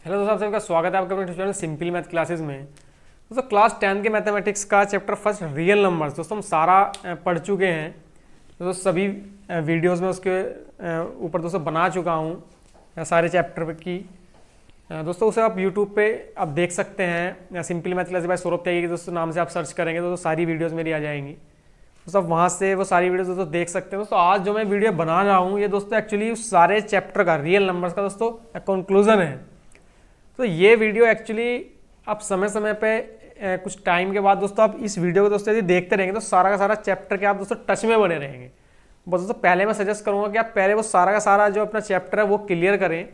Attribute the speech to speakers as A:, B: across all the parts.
A: Hello दोस्तों, आप सबका स्वागत है आपका अपने चैनल सिंपल मैथ क्लासेस में। दोस्तों क्लास 10 के मैथमेटिक्स का चैप्टर फर्स्ट रियल नंबर्स दोस्तों हम सारा पढ़ चुके हैं। दोस्तों सभी वीडियोस में उसके ऊपर दोस्तों बना चुका हूँ सारे चैप्टर की। दोस्तों उसे आप यूट्यूब पे आप देख सकते हैं, simple math classes by Saurabh Tyagi दोस्तों नाम से आप सर्च करेंगे तो सारी वीडियोस मेरी आ जाएंगी। दोस्तों आप वहाँ से वो सारी वीडियोस दोस्तों देख सकते हैं। दोस्तों आज जो मैं वीडियो बना रहा हूँ ये दोस्तों एक्चुअली उस सारे चैप्टर का रियल नंबर्स का दोस्तों कंक्लूजन है। तो ये वीडियो एक्चुअली आप समय समय पे कुछ टाइम के बाद दोस्तों आप इस वीडियो को दोस्तों यदि देखते रहेंगे तो सारा का सारा चैप्टर के आप दोस्तों टच में बने रहेंगे। बस दोस्तों पहले मैं सजेस्ट करूंगा कि आप पहले वो सारा का सारा जो अपना चैप्टर है वो क्लियर करें,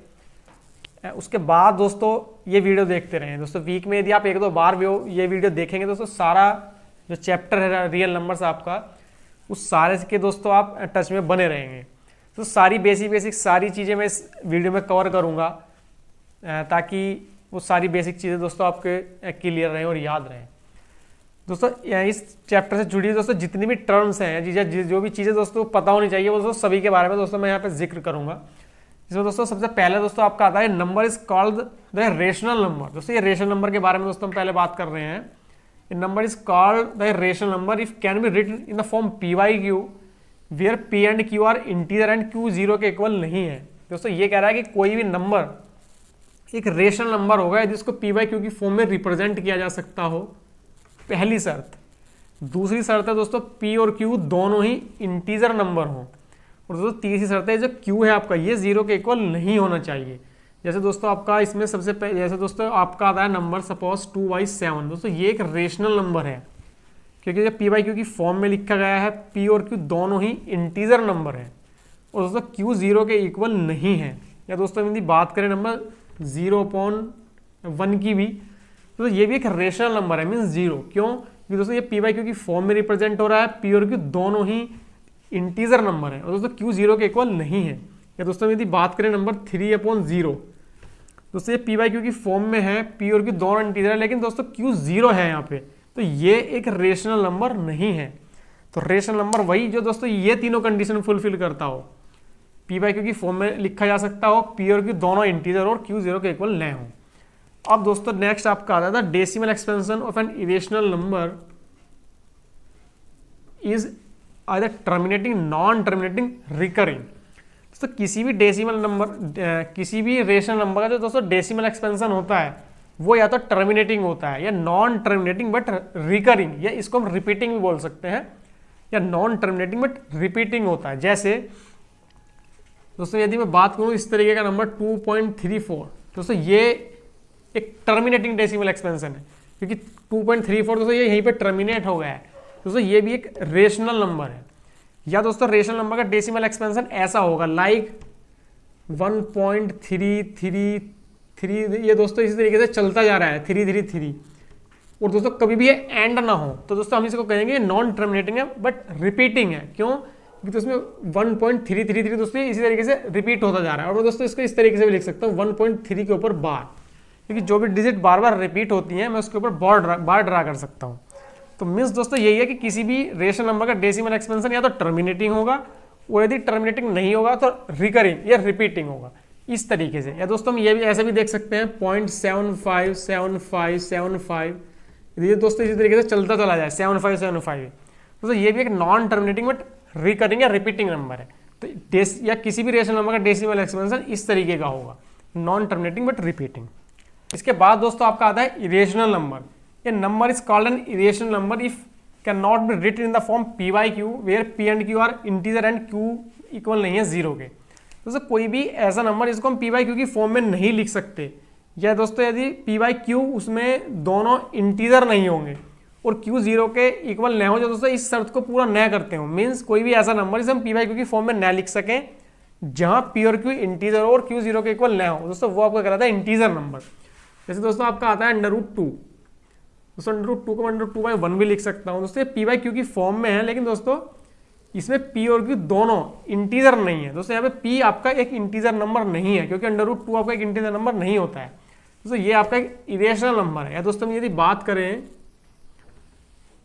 A: उसके बाद दोस्तों ये वीडियो देखते रहें। दोस्तों वीक में यदि आप एक दो बार ये वीडियो देखेंगे दोस्तों सारा जो चैप्टर है रियल नंबर्स आपका उस सारे के दोस्तों आप टच में बने रहेंगे। तो सारी बेसिक सारी चीज़ें मैं इस वीडियो में कवर करूँगा ताकि वो सारी बेसिक चीज़ें दोस्तों आपके क्लियर रहें और याद रहें। दोस्तों इस चैप्टर से जुड़ी दोस्तों जितनी भी टर्म्स हैं जो भी चीज़ें दोस्तों पता होनी चाहिए वो दोस्तों सभी के बारे में दोस्तों मैं यहाँ पे जिक्र करूँगा। इसमें दोस्तों सबसे पहले दोस्तों आपका आता है number is called the rational number. दोस्तों ये रेशनल नंबर के बारे में दोस्तों हम पहले बात कर रहे हैं। Number is called the rational number if can be written in the form P by Q where P and Q are integer and Q zero के इक्वल नहीं है। दोस्तों ये कह रहा है कि कोई भी नंबर एक रेशनल नंबर होगा जिसको पी वाई क्यू की फॉर्म में रिप्रेजेंट किया जा सकता हो, पहली शर्त। दूसरी शर्त है दोस्तों पी और क्यू दोनों ही इंटीजर नंबर हो। और दोस्तों तीसरी शर्त है जो क्यू है आपका ये जीरो के इक्वल नहीं होना चाहिए। जैसे दोस्तों आपका इसमें सबसे पहले जैसे दोस्तों आपका आता है नंबर सपोज 2/7। दोस्तों ये एक रेशनल नंबर है क्योंकि जब पी वाई क्यू की फॉर्म में लिखा गया है पी और क्यू दोनों ही इंटीजर नंबर है और दोस्तों क्यू जीरो के इक्वल नहीं है। या दोस्तों यदि बात करें नंबर 0/1 की भी तो ये भी एक रेशनल नंबर है, मीन्स जीरो। क्यों? क्योंकि दोस्तों ये पी वाई क्यू की फॉर्म में रिप्रेजेंट हो रहा है, पी और क्यू दोनों ही इंटीजर नंबर है और दोस्तों क्यू जीरो के इक्वल नहीं है। या दोस्तों यदि बात करें नंबर 3/0 दोस्तों ये पी वाई क्यू की फॉर्म में है, पी और क्यू दोनों इंटीजर है लेकिन दोस्तों क्यू जीरो है यहाँ पे, तो ये एक रेशनल नंबर नहीं है। तो रेशनल नंबर वही जो दोस्तों ये तीनों कंडीशन फुलफिल करता हो, पी वाई क्यू की फॉर्म में लिखा जा सकता हो, पी और क्यू दोनों इंटीजर और क्यू जीरो के इक्वल न हो। अब दोस्तों नेक्स्ट आपका आता था decimal expansion of N irrational number is either terminating, non terminating, recurring. दोस्तों किसी भी डेसिमल नंबर किसी भी रेशनल नंबर का जो दोस्तों डेसिमल एक्सपेंशन होता है वो या तो टर्मिनेटिंग होता है या नॉन टर्मिनेटिंग बट रिकरिंग, या इसको हम रिपीटिंग भी बोल सकते हैं, या नॉन टर्मिनेटिंग बट रिपीटिंग होता है। जैसे दोस्तों यदि मैं बात करूं इस तरीके का नंबर 2.34, दोस्तों ये एक टर्मिनेटिंग डेसिमल एक्सपेंशन है क्योंकि 2.34 दोस्तों ये यहीं पे टर्मिनेट हो गया है। दोस्तों ये भी एक रेशनल नंबर है। या दोस्तों रेशनल नंबर का डेसिमल एक्सपेंशन ऐसा होगा लाइक 1.333, ये दोस्तों इसी तरीके से चलता जा रहा है 333 और दोस्तों कभी भी ये एंड ना हो तो दोस्तों हम इसको कहेंगे नॉन टर्मिनेटिंग है बट रिपीटिंग है। क्यों? क्योंकि उसमें 1.333 दोस्तों इसी तरीके से रिपीट होता जा रहा है। और दोस्तों इसको इस तरीके से भी लिख सकता हूँ 1.3 के ऊपर बार, क्योंकि जो भी डिजिट बार बार रिपीट होती हैं मैं उसके ऊपर बार ड्रा कर सकता हूँ। तो मीन्स दोस्तों यही है कि किसी भी रेशनल नंबर का डेसिमल एक्सपेंशन या तो टर्मिनेटिंग होगा और यदि टर्मिनेटिंग नहीं होगा तो रिकरिंग या रिपीटिंग होगा, इस तरीके से। या दोस्तों हम ये भी ऐसे भी देख सकते हैं 0.757575, ये दोस्तों इसी तरीके से चलता चला जाए 7575। दोस्तों ये भी एक नॉन टर्मिनेटिंग बट रिकरिंग या रिपीटिंग नंबर है। तो या किसी भी रेशनल नंबर का डेसिमल एक्सपेंशन इस तरीके का होगा, नॉन टर्मिनेटिंग बट रिपीटिंग। इसके बाद दोस्तों आपका आता है इरेशनल नंबर। ये number is called an irrational number if can not be written in the form P by Q where P and Q are integer and Q equal नहीं है zero के। दोस्तों कोई भी ऐसा नंबर जिसको हम पी वाई क्यू की फॉर्म में नहीं लिख सकते, या दोस्तों यदि पी वाई क्यू उसमें दोनों इंटीजर नहीं होंगे और क्यू जीरो के इक्वल न हो, जो दोस्तों इस शर्त को पूरा न करते हो, मीन्स कोई भी ऐसा नंबर जिसे हम पी वाई क्यू की फॉर्म में न लिख सकें जहां पी और क्यू इंटीजर हो और क्यू जीरो के इक्वल न हो, दोस्तों वो आपका कहलाता है इंटीजर नंबर। जैसे दोस्तों आपका आता है √2, दोस्तों √2 को √2/1 भी लिख सकता हूँ। दोस्तों पी वाई क्यू की फॉर्म में है लेकिन दोस्तों इसमें पी और क्यू दोनों इंटीजर नहीं है। दोस्तों यहाँ पे पी आपका एक इंटीजर नंबर नहीं है क्योंकि √2 आपका एक इंटीजर नंबर नहीं होता है। दोस्तों ये आपका एक इरेशनल नंबर है। या दोस्तों यदि बात करें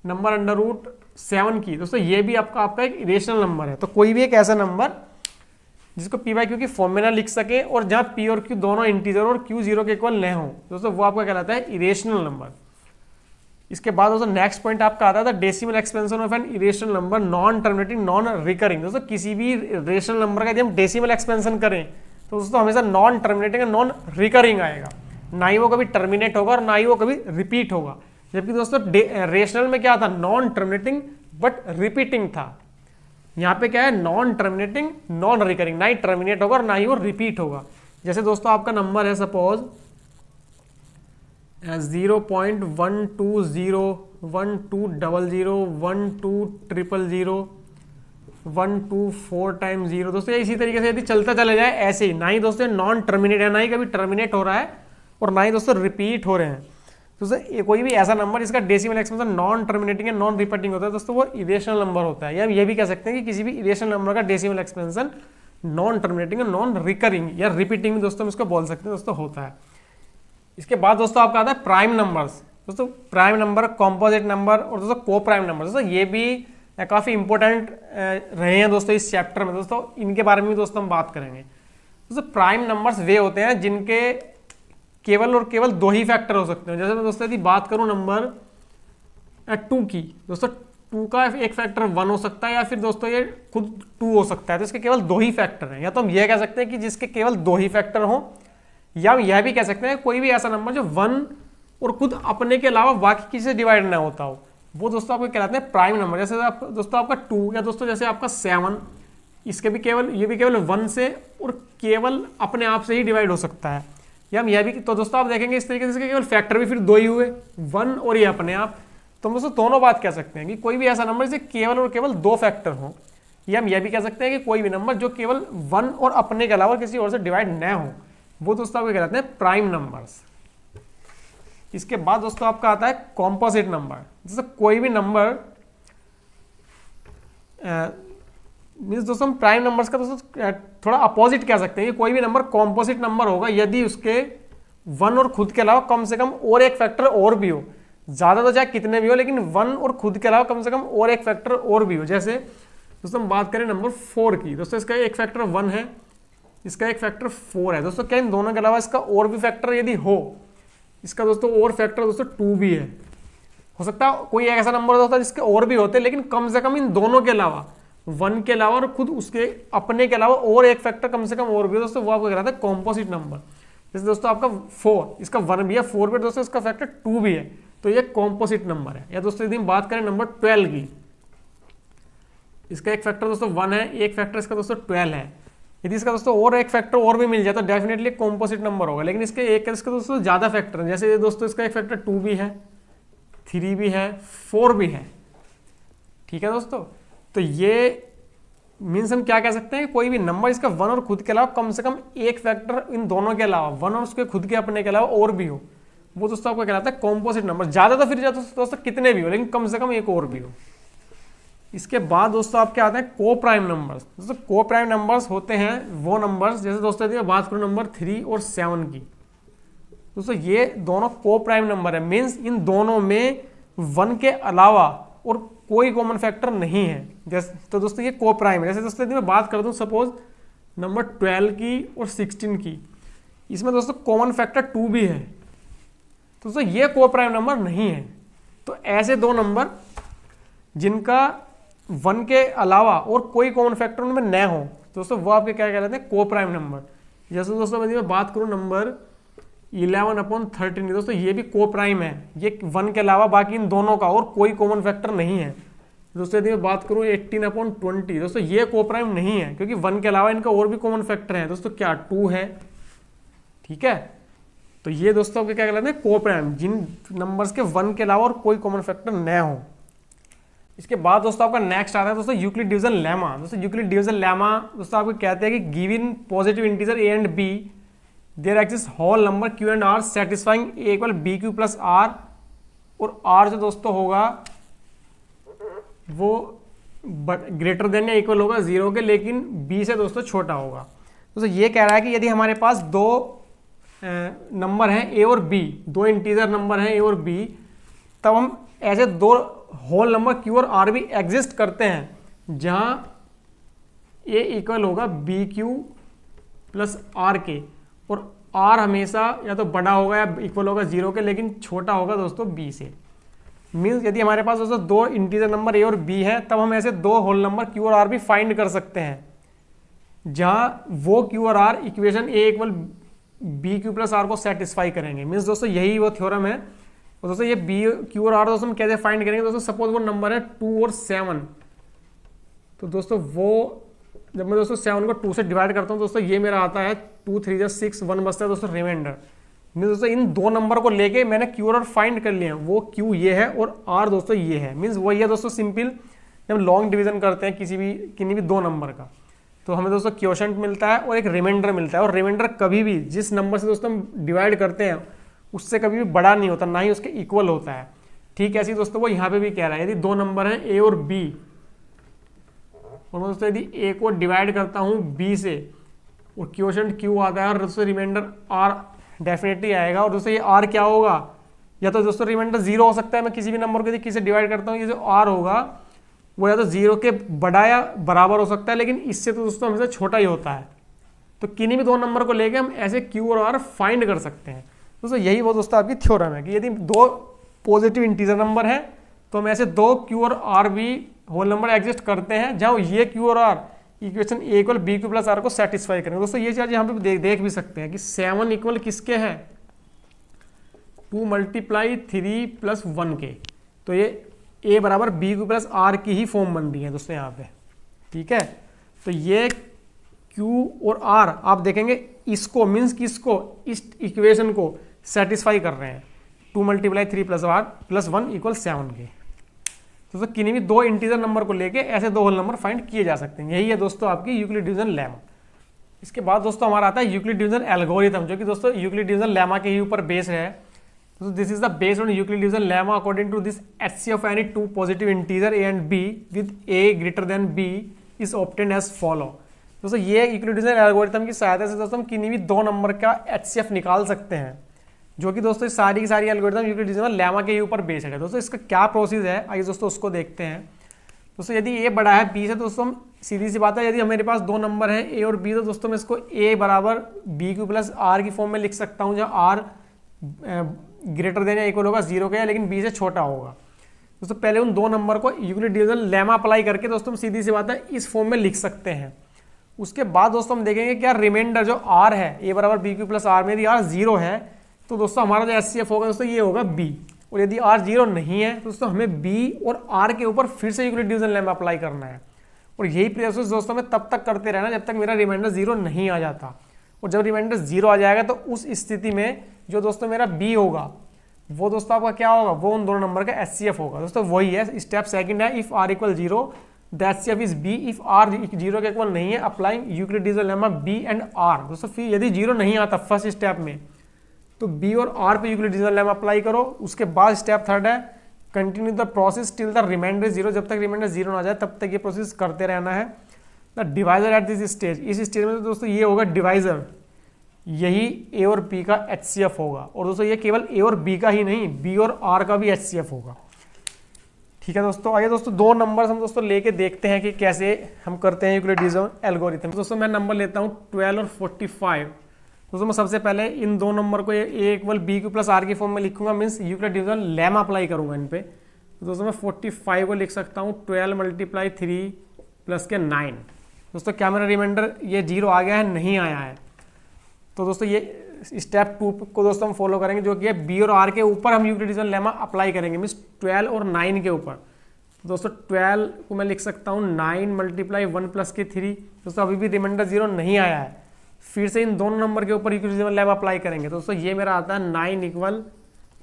A: नंबर √7 की, दोस्तों ये भी आपका एक इरेशनल नंबर है। तो कोई भी एक ऐसा नंबर जिसको पी बाई क्यू की फॉर्मूला लिख सके और जहां पी और क्यू दोनों इंटीजर और क्यू जीरो के इक्वल न हो दोस्तों, वो आपका कहलाता है इरेशनल नंबर। इसके बाद दोस्तों नेक्स्ट पॉइंट आपका आता है decimal expansion of N irrational number non terminating non recurring. दोस्तों किसी भी रेशनल नंबर का यदि हम डेसिमल एक्सपेंशन करें तो दोस्तों हमेशा नॉन टर्मिनेटिंग और नॉन रिकरिंग आएगा, ना ही वो कभी टर्मिनेट होगा और ना ही वो कभी रिपीट होगा। जबकि दोस्तों रेशनल में क्या था, नॉन टर्मिनेटिंग बट रिपीटिंग था। यहाँ पे क्या है, नॉन टर्मिनेटिंग नॉन रिकरिंग, ना ही टर्मिनेट होगा और ना ही वो रिपीट होगा। जैसे दोस्तों आपका नंबर है सपोज 0.120012001200 टाइम 0। दोस्तों इसी तरीके से यदि चलता चला जाए ऐसे ही, ना ही दोस्तों नॉन टर्मिनेट है, ना ही कभी टर्मिनेट हो रहा है और ना ही दोस्तों रिपीट हो रहे हैं। दोस्तों कोई भी ऐसा नंबर जिसका डेसिमल एक्सपेंशन नॉन टर्मिनेटिंग या नॉन रिपीटिंग होता है दोस्तों, वो इरेशनल नंबर होता है। या ये भी कह सकते हैं कि किसी भी इरेशनल नंबर का डेसिमल एक्सपेंशन नॉन टर्मिनेटिंग या नॉन रिकरिंग या रिपीटिंग भी दोस्तों हम इसको बोल सकते हैं दोस्तों होता है। इसके बाद दोस्तों आपका आता है प्राइम नंबर्स। दोस्तों प्राइम नंबर, कॉम्पोजिट नंबर और दोस्तों को प्राइम नंबर। दोस्तों ये भी काफ़ी इंपॉर्टेंट रहे हैं दोस्तों इस चैप्टर में। दोस्तों इनके बारे में भी दोस्तों हम बात करेंगे। दोस्तों प्राइम नंबर्स वे होते हैं जिनके केवल और केवल दो ही फैक्टर हो सकते हैं। जैसे मैं दोस्तों यदि बात करूं नंबर 2 की, दोस्तों 2 का एक फैक्टर 1 हो सकता है या फिर दोस्तों ये खुद 2 हो सकता है। तो इसके केवल दो ही फैक्टर हैं। या तो हम यह कह सकते हैं कि जिसके केवल दो ही फैक्टर हो, या यह भी कह सकते हैं कोई भी ऐसा नंबर जो 1 और खुद अपने के अलावा बाकी किसी से डिवाइड ना होता हो, वो दोस्तों आपको कहलाते हैं प्राइम नंबर। जैसे दोस्तों आपका 2 या दोस्तों जैसे आपका 7, इसके भी केवल ये भी केवल 1 से और केवल अपने आप से ही डिवाइड हो सकता है। या हम यह भी, तो दोस्तों आप देखेंगे इस तरीके से केवल फैक्टर भी फिर दो ही हुए, 1 और ये अपने आप। तो हम दोस्तों दोनों बात कह सकते हैं कि कोई भी ऐसा नंबर जिसे केवल और केवल दो फैक्टर हो। या हम यह भी कह सकते हैं कि कोई भी नंबर जो केवल 1 और अपने के अलावा किसी और से डिवाइड न हो, वो दोस्तों आपको कहलाते हैं प्राइम नंबर्स। इसके बाद दोस्तों आपका आता है कॉम्पोजिट नंबर। जैसे कोई भी नंबर मीन्स दोस्तों हम प्राइम नंबर्स का दोस्तों थोड़ा अपोजिट कह सकते हैं कि कोई भी नंबर कॉम्पोजिट नंबर होगा यदि उसके 1 और खुद के अलावा कम से कम और एक फैक्टर और भी हो। ज्यादा तो चाहे कितने भी हो, लेकिन 1 और खुद के अलावा कम से कम और एक फैक्टर और भी हो। जैसे दोस्तों हम बात करें नंबर 4 की, दोस्तों इसका एक फैक्टर 1 है, इसका एक फैक्टर 4 है। दोस्तों क्या इन दोनों के अलावा इसका और भी फैक्टर यदि हो, इसका दोस्तों और फैक्टर दोस्तों 2 भी है। हो सकता है कोई ऐसा नंबर होता है जिसके और भी होते, लेकिन कम से कम इन दोनों के अलावा, 1 के अलावा और खुद उसके अपने के अलावा और एक फैक्टर कम से कम और भी हो दोस्तों, वो आपको कहलाता है कॉम्पोजिट नंबर। जैसे दोस्तों आपका 4, इसका 1 भी है, 4 पे दोस्तों इसका फैक्टर 2 भी है, तो ये कॉम्पोजिट नंबर है। या दोस्तों यदि हम बात करें नंबर 12 की, इसका एक फैक्टर दोस्तों 1 है, एक फैक्टर इसका दोस्तों 12 है। यदि इसका दोस्तों और एक फैक्टर और भी मिल जाए तो डेफिनेटली कॉम्पोजिट नंबर होगा। लेकिन इसके दोस्तों ज्यादा फैक्टर है। जैसे दोस्तों इसका एक फैक्टर 2 भी है, 3 भी है, 4 भी है। ठीक है दोस्तों, तो ये मीन्स हम क्या कह सकते हैं, कोई भी नंबर इसका 1 और खुद के अलावा कम से कम एक फैक्टर इन दोनों के अलावा, 1 और उसके खुद के अपने के अलावा और भी हो, वो दोस्तों आपको कहलाता है कॉम्पोजिट नंबर। ज्यादा तो फिर दोस्तों कितने भी हो, लेकिन कम से कम एक और भी हो। इसके बाद दोस्तों आपके आते हैं को प्राइम नंबर्स। दोस्तों को प्राइम नंबर्स होते हैं वो नंबर्स, जैसे दोस्तों यदि मैं बात करूं नंबर 3 और 7 की, दोस्तों ये दोनों को प्राइम नंबर है। मीन्स इन दोनों में 1 के अलावा और कोई कॉमन फैक्टर नहीं है। जैसे तो दोस्तों ये को प्राइम है। जैसे दोस्तों यदि मैं बात कर दूं सपोज नंबर 12 की और 16 की, इसमें दोस्तों कॉमन फैक्टर 2 भी है, तो दोस्तों ये को प्राइम नंबर नहीं है। तो ऐसे दो नंबर जिनका 1 के अलावा और कोई कॉमन फैक्टर उनमें न हो, दोस्तों वो आपके क्या कहलाते हैं, को प्राइम नंबर। जैसे दोस्तों यदि मैं बात करूं नंबर 11/13, दोस्तों ये भी को प्राइम है। ये 1 के अलावा बाकी इन दोनों का और कोई कॉमन फैक्टर नहीं है। दोस्तों यदि मैं बात करूं 18/20, दोस्तों ये को प्राइम नहीं है क्योंकि 1 के अलावा इनका और भी कॉमन फैक्टर है। दोस्तों क्या 2 है। ठीक है, तो ये दोस्तों आपके क्या कहलाते हैं, को प्राइम, जिन नंबर्स के 1 के अलावा और कोई कॉमन फैक्टर न हो। इसके बाद दोस्तों आपका नेक्स्ट आता है दोस्तों यूक्लिड डिवीजन लेमा। दोस्तों यूक्लिड डिवीजन लेमा दोस्तों आपको कहते हैं कि given positive integer a and b there exist whole number q and r satisfying a equal bq plus r, और r जो दोस्तों होगा वो ग्रेटर देन या इक्वल होगा 0 के, लेकिन b से दोस्तों छोटा होगा। दोस्तों ये कह रहा है कि यदि हमारे पास दो नंबर हैं a और b, दो इंटीजर नंबर हैं a और b, तब हम ऐसे दो होल नंबर q और r भी एग्जिस्ट करते हैं जहां a इक्वल होगा bq प्लस आर के, और आर हमेशा या तो बड़ा होगा या इक्वल होगा 0 के, लेकिन छोटा होगा दोस्तों b से। मीन्स यदि हमारे पास दोस्तों दो इंटीजर नंबर a और b है, तब हम ऐसे दो होल नंबर q और r भी फाइंड कर सकते हैं, जहाँ वो q और r equation a equal B Q plus R को सेटिस्फाई करेंगे। मीन्स दोस्तों यही वो थ्योरम है। तो दोस्तों ये बी क्यू और आर दोस्तों हम कैसे फाइंड करेंगे, दोस्तों सपोज वो नंबर है 2 और 7, तो दोस्तों वो जब मैं दोस्तों 7 को 2 से डिवाइड करता हूँ दोस्तों, ये मेरा आता है 2 3 जा 6, 1 बचता है दोस्तों रिमाइंडर। मीन्स दोस्तों इन दो नंबर को लेके मैंने क्यू और आर फाइंड कर लिया, वो क्यू ये है और आर दोस्तों ये है। मीन्स वही है दोस्तों सिंपल, जब लॉन्ग डिवीजन करते हैं किसी भी दो नंबर का, तो हमें दोस्तों क्वोशंट मिलता है और एक रिमाइंडर मिलता है। और रिमाइंडर कभी भी जिस नंबर से दोस्तों हम डिवाइड करते हैं उससे कभी भी बड़ा नहीं होता, ना ही उसके इक्वल होता है। ठीक है, ऐसे दोस्तों वो यहाँ पे भी कह रहा है, यदि दो नंबर हैं ए और बी, और मैं दोस्तों यदि ए को डिवाइड करता हूँ बी से और क्वोशंट क्यू आता है और दोस्तों रिमाइंडर आर डेफिनेटली आएगा। और दोस्तों ये आर क्या होगा, या तो दोस्तों रिमाइंडर 0 हो सकता है, मैं किसी भी नंबर को यदि किसी से डिवाइड करता हूँ, ये जो आर होगा वो या तो 0 के बड़ा या बराबर हो सकता है, लेकिन इससे तो दोस्तों हमेशा छोटा ही होता है। तो किन्हीं भी दो नंबर को लेके हम ऐसे क्यू और आर फाइंड कर सकते हैं। दोस्तों यही वो दोस्तों आपकी थ्योरम है कि यदि दो पॉजिटिव इंटीजर नंबर है तो हम ऐसे दो क्यू और आर भी होल नंबर एग्जिस्ट करते हैं, जहाँ ये क्यू और R equation A equal B Q plus R को सेटिस्फाई करेंगे। दोस्तों ये चीज यहाँ पे देख भी सकते हैं कि 7 इक्वल किसके है, 2 मल्टीप्लाई 3 प्लस 1 के, तो ये a बराबर बी क्यू प्लस आर की ही फॉर्म बन रही है दोस्तों यहाँ पे। ठीक है, तो ये q और r आप देखेंगे इसको मीन्स किसको, इस इक्वेशन को सेटिस्फाई कर रहे हैं, 2 multiply 3 plus R plus 1 equal 7 के। दोस्तों किन्हीं भी दो इंटीजर नंबर को लेके ऐसे दो होल नंबर फाइंड किए जा सकते हैं। यही है दोस्तों आपकी यूक्लिड डिवीजन लेमा। इसके बाद दोस्तों हमारा आता है यूक्लिड डिवीजन एल्गोरिथम, जो कि दोस्तों यूक्लिड डिवीजन लेमा के ही ऊपर बेस है। So this is the based on Euclid division lemma. According to this, HCF of any two positive integer a and b with a greater than b is obtained as follow. दोस्तों ये Euclid division algorithm की सहायता से दोस्तों हम किन्हीं भी दो नंबर का HCF निकाल सकते हैं, जो कि दोस्तों सारी की सारी एल्गोरिथम यूक्लिड डिवीजन लेमा के ऊपर बेस्ड है। दोस्तों इसका क्या प्रोसेस है, आइए दोस्तों उसको देखते हैं। दोस्तों यदि a बड़ा है b से, दोस्तों हम सीधी सी बात है, यदि हमारे पास दो नंबर हैं a और b, तो दोस्तों मैं इसको a बराबर बी क्यू प्लस आर की फॉर्म में लिख सकता हूँ, जहाँ r ग्रेटर देन या इक्वल होगा 0 के, लेकिन b से छोटा होगा। दोस्तों पहले उन दो नंबर को यूक्लिड डिवीजन लेमा अप्लाई करके दोस्तों हम सीधी सी बात है इस फॉर्म में लिख सकते हैं। उसके बाद दोस्तों हम देखेंगे क्या रिमाइंडर जो r है, a बराबर बी क्यू प्लस आर में यदि r 0 है तो दोस्तों हमारा जो HCF होगा दोस्तों ये होगा b, और यदि r 0 नहीं है तो दोस्तों हमें b और r के ऊपर फिर से यूक्लिड डिवीजन लेमा अप्लाई करना है। और यही प्रोसेस दोस्तों में तब तक करते रहना जब तक मेरा रिमाइंडर 0 नहीं आ जाता। और जब रिमाइंडर 0 आ जाएगा तो उस स्थिति में जो दोस्तों मेरा b होगा वो दोस्तों आपका क्या होगा, वो उन दोनों नंबर का HCF होगा। दोस्तों वही है, स्टेप सेकंड है, if r equal 0 the HCF is b, if r 0 के इक्वल नहीं है applying Euclid division lemma b and r। दोस्तों फिर यदि 0 नहीं आता फर्स्ट स्टेप में तो b और r पे यूक्लिड डिवीजन लेमा अप्लाई करो। उसके बाद स्टेप थर्ड है, continue the process till the remainder 0, जब तक रिमाइंडर 0 ना आ जाए तब तक ये प्रोसेस करते रहना है। The divisor at this stage, इस स्टेज में तो दोस्तों ये होगा डिवाइजर, यही a और b का HCF होगा। और दोस्तों ये केवल a और b का ही नहीं, b और r का भी HCF होगा। ठीक है दोस्तों, आइए दोस्तों दो नंबर हम दोस्तों लेके देखते हैं कि कैसे हम करते हैं यूक्लिड डिवीजन एल्गोरिथम। दोस्तों मैं नंबर लेता हूँ 12 और 45। दोस्तों मैं सबसे पहले इन दो नंबर को a equal B Q plus R की फॉर्म में लिखूंगा, means Euclid division lemma apply करूंगा इन पे। तो दोस्तों मैं 45 को लिख सकता हूँ 12 मल्टीप्लाई 3 प्लस के 9। दोस्तों क्या मेरा रिमाइंडर ये 0 आ गया है, नहीं आया है। तो दोस्तों ये स्टेप 2 को दोस्तों हम फॉलो करेंगे, जो कि है बी और आर के ऊपर हम यूक्लिड डिवीजन लेमा अप्लाई करेंगे, मीन्स 12 और 9 के ऊपर। तो दोस्तों 12 को मैं लिख सकता हूँ 9 मल्टीप्लाई 1 प्लस के 3। दोस्तों अभी भी रिमाइंडर 0 नहीं आया है, फिर से इन दोनों नंबर के ऊपर यूक्लिड डिवीजन लेमा अप्लाई करेंगे। दोस्तों ये मेरा आता है 9 इक्वल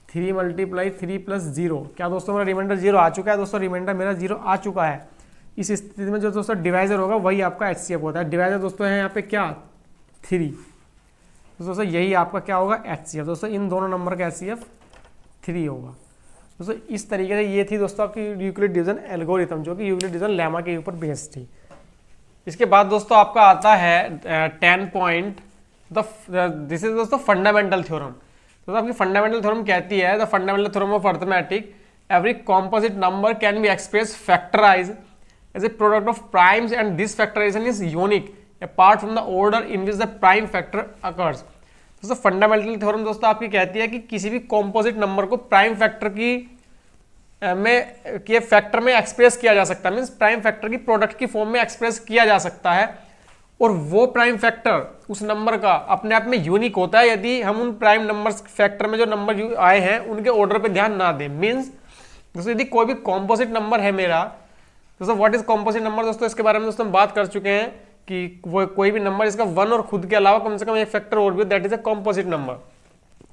A: 3 मल्टीप्लाई 3 प्लस 0। क्या दोस्तों मेरा रिमाइंडर 0 आ चुका है? दोस्तों रिमाइंडर मेरा 0 आ चुका है। इस स्थिति में जो दोस्तों डिवाइजर होगा वही आपका HCF होता है। डिवाइजर दोस्तों है यहाँ पे क्या 3, तो दोस्तों यही आपका क्या होगा HCF। दोस्तों इन दोनों नंबर का HCF 3 होगा। दोस्तों इस तरीके से ये थी दोस्तों आपकी यूक्लिड डिवीजन एल्गोरिथम, जो कि यूक्लिड डिवीजन लेमा के ऊपर बेस्ड थी। इसके बाद दोस्तों आपका आता है 10 पॉइंट दिस इज दोस्तों फंडामेंटल थ्योरम। दोस्तों आपकी फंडामेंटल थ्योरम कहती है the fundamental theorem of arithmetic every composite number can be express factorize as a product of primes and this factorization is unique apart from the order in which the prime factor occurs. दोस्तों fundamental theorem दोस्तों आपकी कहती है कि किसी भी composite number को prime factor के फैक्टर में एक्सप्रेस किया जा सकता है, मींस प्राइम फैक्टर की प्रोडक्ट की फॉर्म में एक्सप्रेस किया जा सकता है, और वो प्राइम फैक्टर उस नंबर का अपने आप में यूनिक होता है यदि हम उन प्राइम नंबर्स फैक्टर में जो नंबर आए हैं उनके ऑर्डर पे ध्यान ना दें। मींस दोस्तों यदि कोई भी कॉम्पोजिट नंबर है मेरा, दोस्तों व्हाट इज कॉम्पोजिट नंबर, दोस्तों इसके बारे में दोस्तों हम बात कर चुके हैं कि वो कोई भी नंबर इसका 1 और खुद के अलावा कम से कम एक फैक्टर और भी, that is a composite number.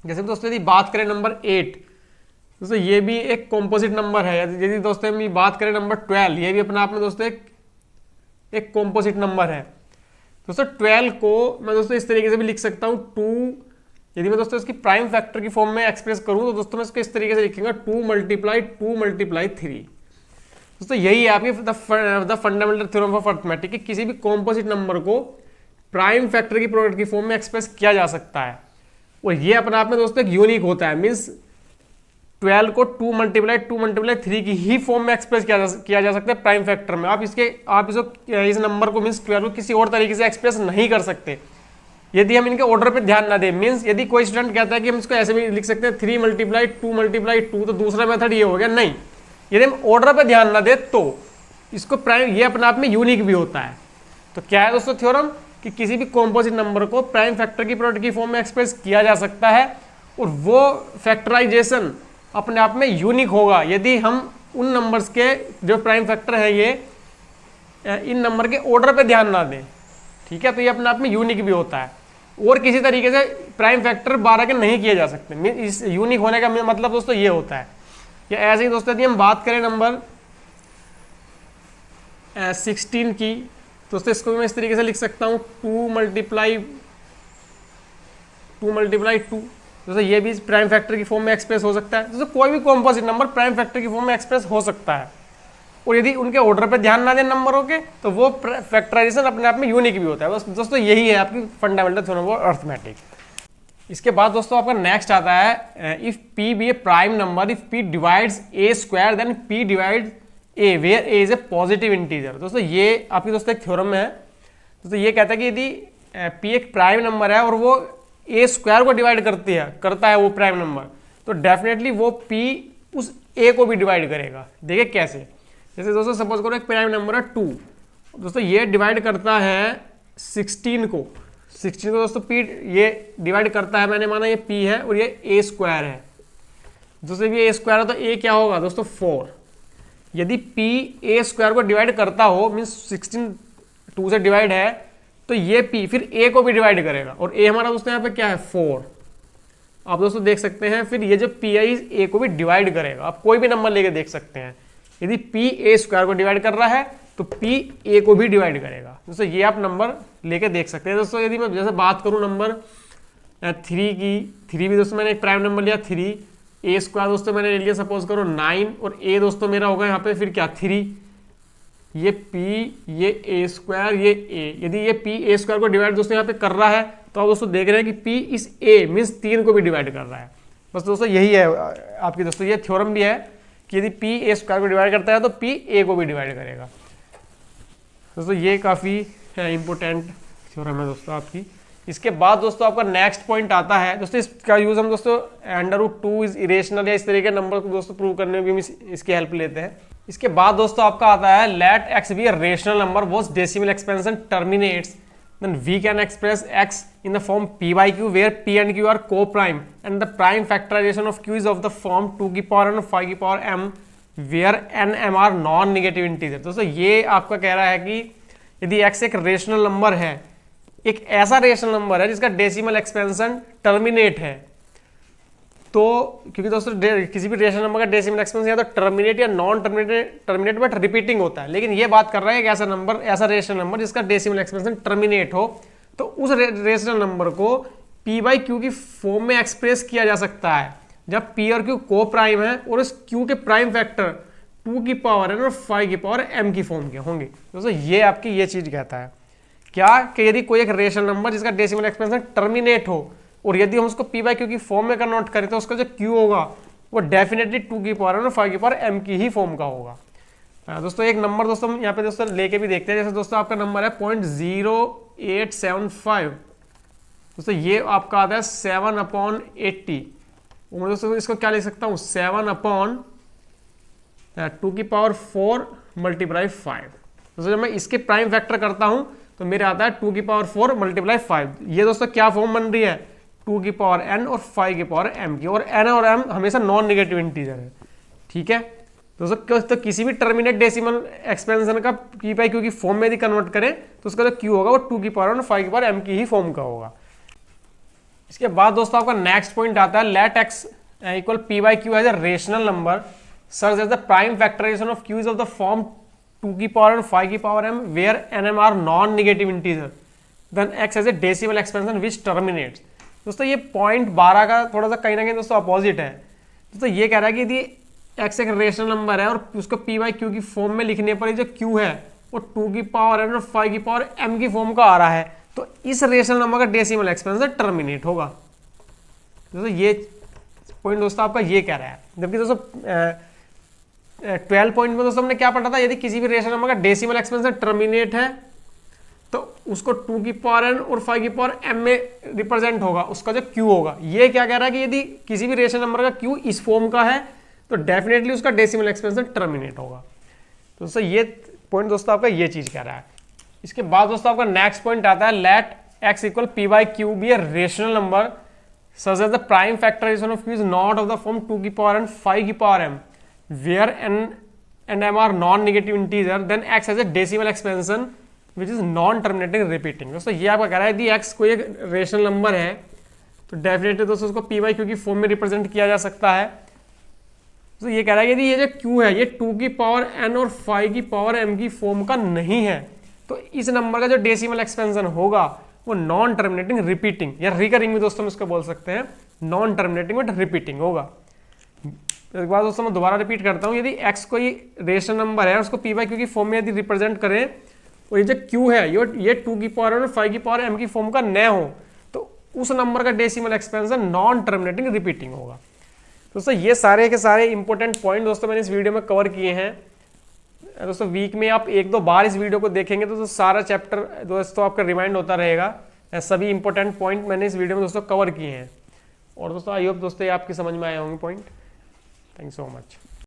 A: जैसे दोस्तों यदि बात करें नंबर 8, दोस्तों ये भी एक कॉम्पोजिट नंबर है। यदि दोस्तों हम बात करें नंबर 12, ये भी अपने आप में दोस्तों एक कॉम्पोजिट नंबर है। दोस्तों 12 को मैं दोस्तों इस तरीके से भी लिख सकता हूँ 2, यदि मैं दोस्तों इसकी प्राइम फैक्टर की फॉर्म में एक्सप्रेस करूँ तो दोस्तों मैं इसको इस तरीके से लिखूंगा 2 × 3। दोस्तों यही है आपकी the fundamental theorem of arithmetic कि किसी भी कॉम्पोजिट नंबर को प्राइम फैक्टर की प्रोडक्ट की फॉर्म में एक्सप्रेस किया जा सकता है, और ये अपने आप में दोस्तों एक यूनिक होता है। मींस 12 को 2 × 3 की ही फॉर्म में एक्सप्रेस किया जा सकता है प्राइम फैक्टर में। आप इस नंबर को मींस 12 को किसी और तरीके से एक्सप्रेस नहीं कर सकते यदि हम इनके ऑर्डर पे ध्यान ना दें। मींस यदि कोई स्टूडेंट कहता है कि हम इसको ऐसे भी लिख सकते हैं 3 × 2 तो दूसरा मेथड ये हो गया, नहीं, यदि हम ऑर्डर पे ध्यान ना दें तो इसको प्राइम, ये अपने आप में यूनिक भी होता है। तो क्या है दोस्तों थ्योरम कि किसी भी कॉम्पोजिट नंबर को प्राइम फैक्टर की प्रोडक्ट की फॉर्म में एक्सप्रेस किया जा सकता है, और वो फैक्टराइजेशन अपने आप में यूनिक होगा यदि हम उन नंबर्स के जो प्राइम फैक्टर है ये इन नंबर के ऑर्डर पे ध्यान ना दें। ठीक है, तो ये अपने आप में यूनिक भी होता है, और किसी तरीके से प्राइम फैक्टर 12 के नहीं किए जा सकते। इस यूनिक होने का मतलब दोस्तों ये होता है। या ऐसे ही दोस्तों यदि हम बात करें नंबर 16 की, दोस्तों इसको भी मैं इस तरीके से लिख सकता हूँ 2 × 2। दोस्तों ये भी प्राइम फैक्टर की फॉर्म में एक्सप्रेस हो सकता है। दोस्तों कोई भी कॉम्पोजिट नंबर प्राइम फैक्टर की फॉर्म में एक्सप्रेस हो सकता है, और यदि उनके ऑर्डर पे ध्यान ना दें नंबरों के तो वो फैक्टराइजेशन अपने आप में यूनिक भी होता है। बस दोस्तों यही है आपकी फंडामेंटल थ्योरम ऑफ अरिथमेटिक। इसके बाद दोस्तों आपका नेक्स्ट आता है if p be a prime number, if p divides a² then p divides a where a is a positive integer. दोस्तों ये आपकी दोस्तों एक थ्योरम है। दोस्तों ये कहता है कि यदि p एक प्राइम नंबर है और वो a² को डिवाइड करता है वो प्राइम नंबर, तो डेफिनेटली वो p उस a को भी डिवाइड करेगा। देखिए कैसे, जैसे दोस्तों सपोज करो एक प्राइम नंबर है 2, दोस्तों ये डिवाइड करता है 16 को दोस्तों p ये डिवाइड करता है, मैंने माना ये p है और ये a² है। दोस्तों भी a² है तो a क्या होगा दोस्तों 4। यदि p a² को डिवाइड करता हो, मीन्स 16 2 से डिवाइड है, तो ये p फिर a को भी डिवाइड करेगा, और a हमारा दोस्तों यहाँ पे क्या है 4। आप दोस्तों देख सकते हैं फिर ये जो p है इस a को भी डिवाइड करेगा। आप कोई भी नंबर लेके देख सकते हैं, यदि p a² को डिवाइड कर रहा है तो p a को भी डिवाइड करेगा। दोस्तों ये आप नंबर लेके देख सकते हैं। दोस्तों यदि मैं जैसे बात करूं नंबर 3 की, 3 भी दोस्तों मैंने एक प्राइम नंबर लिया 3, a² दोस्तों मैंने ले लिया सपोज करो 9, और a दोस्तों मेरा होगा यहाँ पे फिर क्या 3, ये p, ये a², ये a। यदि ये p a² को डिवाइड दोस्तों यहाँ पे कर रहा है तो आप दोस्तों देख रहे हैं कि p इस a मीन्स 3 को भी डिवाइड कर रहा है। बस दोस्तों यही है आपकी दोस्तों ये थ्योरम भी है कि यदि p a² को डिवाइड करता है तो p a को भी डिवाइड करेगा। दोस्तों ये काफ़ी इंपॉर्टेंट थ्योरम है दोस्तों आपकी। इसके बाद दोस्तों आपका नेक्स्ट पॉइंट आता है, दोस्तों इसका यूज हम दोस्तों √2 इज इरेशनल या इस तरीके के नंबर को दोस्तों प्रूव करने में भी इसकी हेल्प लेते हैं। इसके बाद दोस्तों आपका आता है let x be a rational number whose decimal expansion terminates then we can express x in the form p by q where p and q are co-prime and the prime factorization of q is of the form 2 की power n 5 की power m where n m are non negative integer. दोस्तों ये आपका कह रहा है कि यदि x एक रेशनल नंबर है, एक ऐसा रेशनल नंबर है जिसका डेसिमल एक्सपेंशन टर्मिनेट है, तो क्योंकि दोस्तों किसी भी रेशनल नंबर का डेसिमल एक्सपेंशन या तो टर्मिनेट या नॉन टर्मिनेट बट रिपीटिंग होता है, लेकिन ये बात कर रहा है एक ऐसा नंबर, ऐसा रेशनल नंबर जिसका डेसिमल एक्सपेंशन टर्मिनेट हो, तो उस रेशनल नंबर को p बाई क्यू की फॉर्म में एक्सप्रेस किया जा सकता है जब p और q को प्राइम है और इस q के प्राइम फैक्टर 2 की पावर n और 5 की पावर m की फॉर्म के होंगे। दोस्तों ये आपकी ये चीज कहता है क्या कि यदि कोई एक रेशनल नंबर जिसका डेसिमल एक्सपेंशन टर्मिनेट हो और यदि हम उसको p बाई क्यू की फॉर्म में कन्वर्ट करें तो उसका जो q होगा वो डेफिनेटली 2 की पावर और 5 की पावर m की ही फॉर्म का होगा। दोस्तों एक नंबर दोस्तों हम यहाँ पे दोस्तों लेके भी देखते हैं। जैसे दोस्तों आपका नंबर है 0.0875, दोस्तों ये आपका आता है 7/80। मैं दोस्तों इसको क्या लिख सकता हूँ, 7/2⁴ मल्टीप्लाई 5। दोस्तों जब मैं इसके प्राइम फैक्टर करता हूँ तो मेरे आता है 2⁴ मल्टीप्लाई 5। ये दोस्तों क्या फॉर्म बन रही है, 2n और 5m की, और n और m हमेशा नॉन निगेटिव इंटीजर है। ठीक है दोस्तों, तो किसी भी टर्मिनेट डेसिमल एक्सपेंशन का p बाई q की फॉर्म में यदि कन्वर्ट करें तो उसका जो q होगा वो 2n और 5m की ही फॉर्म का होगा। इसके बाद दोस्तों आपका नेक्स्ट पॉइंट आता है let x equal p by q as a rational number such that the prime factorization of q is of the form 2n and 5m where nm are non-negative integer then x as a decimal expansion which terminates। दोस्तों ये point 12 का थोड़ा सा कहीं ना कहीं दोस्तों opposite है। दोस्तों ये कह रहा है कि यदि x एक रेशनल नंबर है और उसको p बाई q की फॉर्म में लिखने पर जो q है वो 2n और 5m की फॉर्म का आ रहा है, तो इस रेशनल नंबर का डेसिमल एक्सपेंशन टर्मिनेट होगा। दोस्तों ये पॉइंट दोस्तों आपका ये कह रहा है। जबकि दोस्तों 12 पॉइंट में दोस्तों हमने क्या पढ़ा था, यदि किसी भी रेशनल नंबर का डेसिमल एक्सपेंशन टर्मिनेट है तो उसको 2n और 5m में रिप्रेजेंट होगा, उसका जो q होगा। ये क्या कह रहा है कि यदि किसी भी रेशनल नंबर का q इस फॉर्म का है तो डेफिनेटली उसका डेसिमल एक्सपेंशन टर्मिनेट होगा। तो दोस्तों ये पॉइंट दोस्तों आपका ये चीज कह रहा है। इसके बाद दोस्तों आपका नेक्स्ट पॉइंट आता है let x equal p by q be a rational number such that the prime factorization of q is not of the form 2n 5m where n and m are non-negative integer then x has a decimal expansion which is non-terminating repeating। दोस्तों ये आपका कह रहा है यदि x कोई एक rational number है तो डेफिनेटली दोस्तों उसको p बाई q की फॉर्म में रिप्रेजेंट किया जा सकता है। तो ये कह रहा है यदि ये जो q है ये 2n और 5m की फॉर्म का नहीं है तो इस नंबर का जो डेसिमल एक्सपेंशन होगा वो नॉन टर्मिनेटिंग रिपीटिंग या रिकरिंग भी दोस्तों हम इसको बोल सकते हैं, नॉन टर्मिनेटिंग बट रिपीटिंग होगा। एक बार दोस्तों मैं दोबारा रिपीट करता हूँ, यदि x कोई रेशनल नंबर है उसको p बाई q की फॉर्म में यदि रिप्रेजेंट करें और ये जो q है ये 2n और 5m की फॉर्म का न हो तो उस नंबर का decimal expansion non terminating repeating होगा। दोस्तों ये सारे के सारे इंपॉर्टेंट पॉइंट दोस्तों मैंने इस वीडियो में कवर किए हैं। दोस्तों वीक में आप 1-2 बार इस वीडियो को देखेंगे तो सारा चैप्टर दोस्तों आपका रिमाइंड होता रहेगा। सभी इंपॉर्टेंट पॉइंट मैंने इस वीडियो में दोस्तों कवर किए हैं। और दोस्तों आई होप दोस्तों ये आपकी समझ में आए होंगे point. Thank you so much.